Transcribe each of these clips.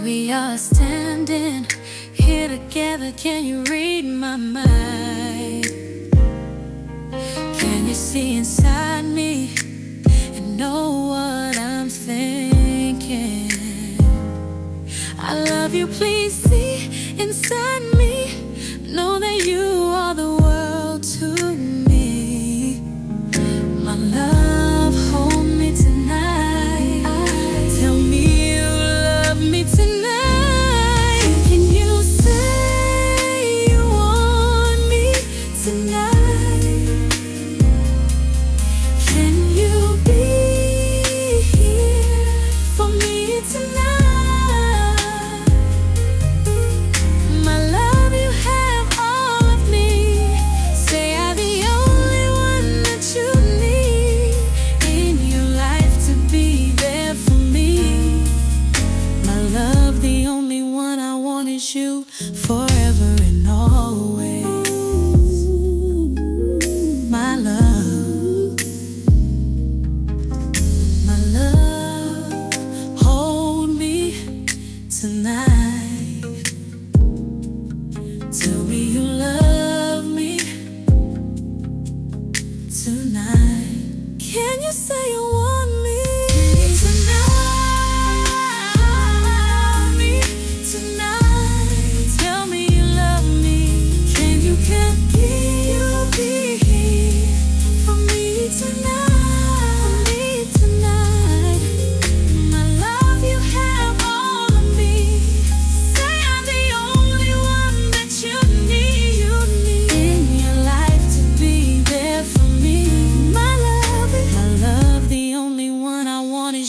we are standing here together. Can you read my mind? Can you see inside me and know what I'm thinking? I love you, please see inside me. Know that you are the world to me. My love, hold me tonight. Tell me you love me tonight. Can you say you want me tonight? Can you be here for me tonight? You forever and always, my love, hold me tonight. Tell me you love me tonight. Can you say you want me tonight?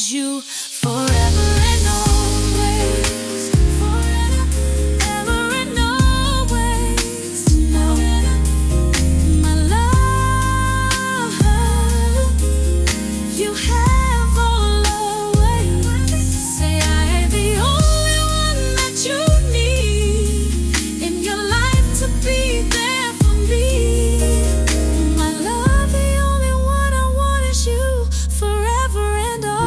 You forever and always, forever and always. My love, you have all always. Say I am the only one that you need in your life to be there for me. My love, the only one I want is you forever and always.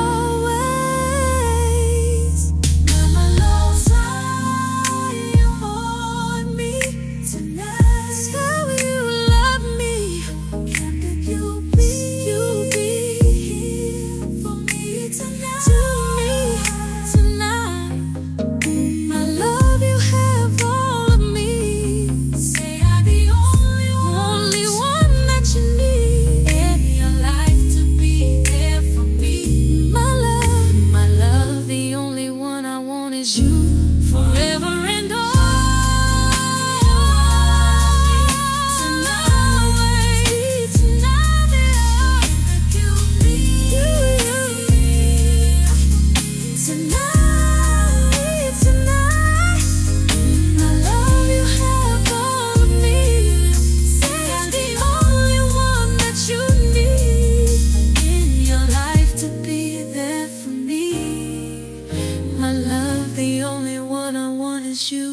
My love, the only one I want is you.